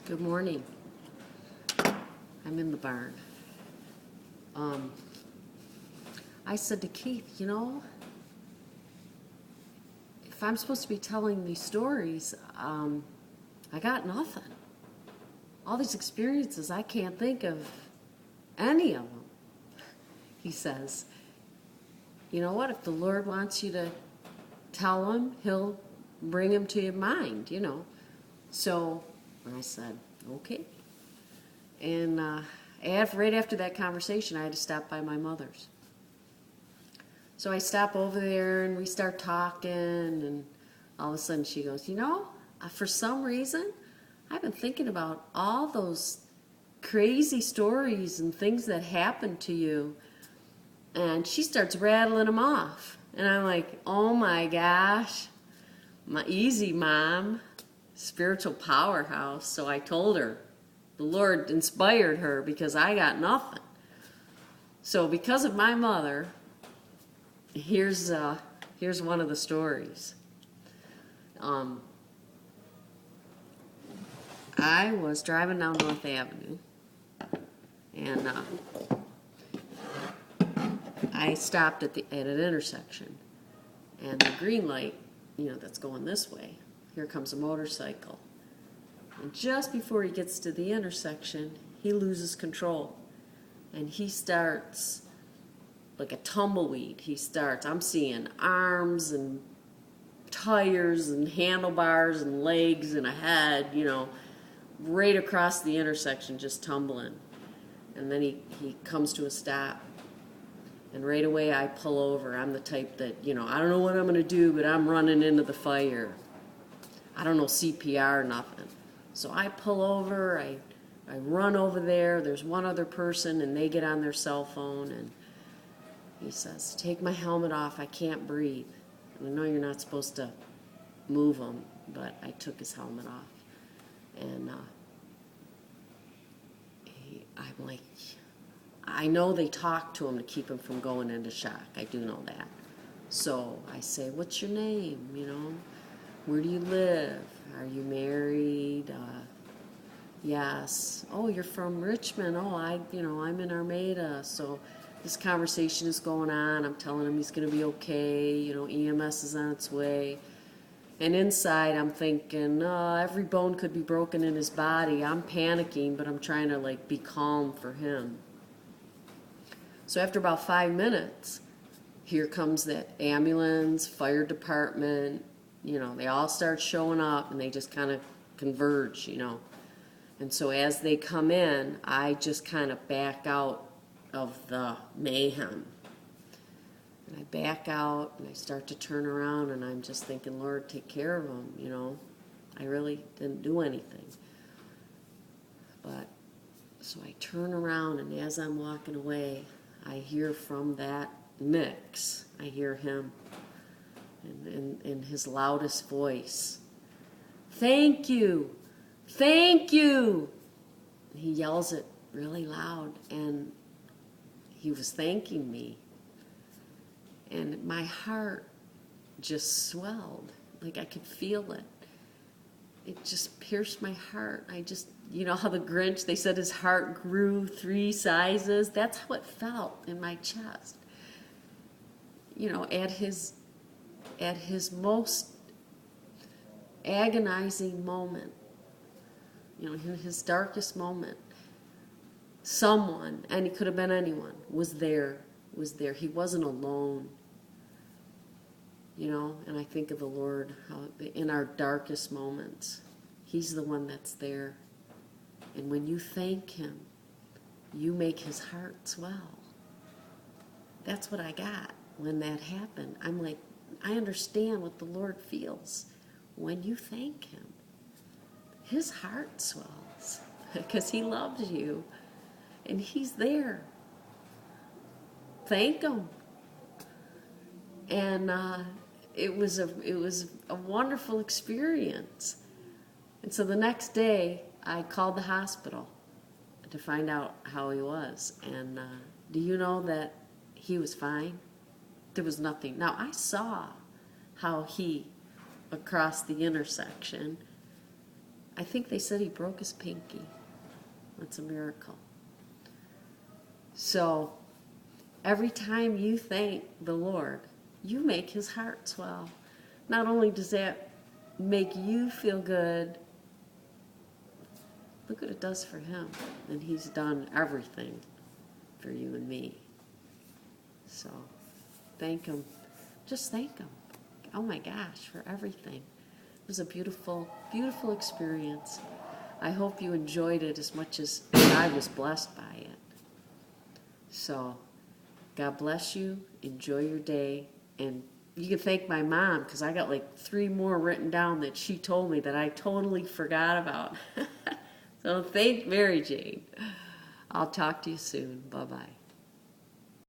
Good morning. I'm in the barn. I said to Keith, if I'm supposed to be telling these stories, I got nothing. All these experiences, I can't think of any of them. He says, you know what, if the Lord wants you to tell him, he'll bring him to your mind. So I said, okay. And right after that conversation, I had to stop by my mother's. So I stop over there and we start talking, and all of a sudden she goes, for some reason, I've been thinking about all those crazy stories and things that happened to you. And she starts rattling them off. And I'm like, oh my gosh, my easy mom, spiritual powerhouse. So I told her, the Lord inspired her because I got nothing. So because of my mother, here's one of the stories. I was driving down North Avenue, and I stopped at an intersection, and the green light, that's going this way. Here comes a motorcycle. And just before he gets to the intersection, he loses control. And he starts like a tumbleweed. I'm seeing arms and tires and handlebars and legs and a head, right across the intersection, just tumbling. And then he comes to a stop. And right away I pull over. I'm the type that, I don't know what I'm going to do, but I'm running into the fire. I don't know CPR, nothing. So I pull over, I run over there. There's one other person, and they get on their cell phone, and he says, take my helmet off, I can't breathe. And I know you're not supposed to move him, but I took his helmet off. And I'm like, I know they talk to him to keep him from going into shock. I do know that. So I say, what's your name, Where do you live? Are you married? Yes. Oh, you're from Richmond. Oh, I'm in Armada. So this conversation is going on. I'm telling him he's going to be okay. EMS is on its way. And inside, I'm thinking, every bone could be broken in his body. I'm panicking, but I'm trying to, be calm for him. So after about 5 minutes, here comes that ambulance, fire department. They all start showing up, and they just kind of converge, And so as they come in, I just kind of back out of the mayhem. And I back out, and I start to turn around, and I'm just thinking, Lord, take care of them, I really didn't do anything. But so I turn around, and as I'm walking away, I hear from that mix, I hear him in his loudest voice, thank you, thank you. And he yells it really loud, and he was thanking me. And my heart just swelled, like I could feel it. It just pierced my heart. I just, how the Grinch, they said his heart grew 3 sizes. That's how it felt in my chest. At his most agonizing moment, in his darkest moment, someone, and it could have been anyone, was there. He wasn't alone. And I think of the Lord, how in our darkest moments, he's the one that's there. And when you thank him, you make his heart swell. That's what I got when that happened. I'm like, I understand what the Lord feels when you thank him. His heart swells because he loves you and he's there. Thank him. And it was a wonderful experience. And so the next day, I called the hospital to find out how he was. And do you know that he was fine? There was nothing. Now, I saw how he, across the intersection, I think they said he broke his pinky. That's a miracle. So every time you thank the Lord, you make his heart swell. Not only does that make you feel good, look what it does for him. And he's done everything for you and me. So thank him. Just thank him. Oh my gosh, for everything. It was a beautiful, beautiful experience. I hope you enjoyed it as much as I was blessed by it. So, God bless you. Enjoy your day. And you can thank my mom, because I got like 3 more written down that she told me that I totally forgot about. So thank Mary Jane. I'll talk to you soon. Bye-bye.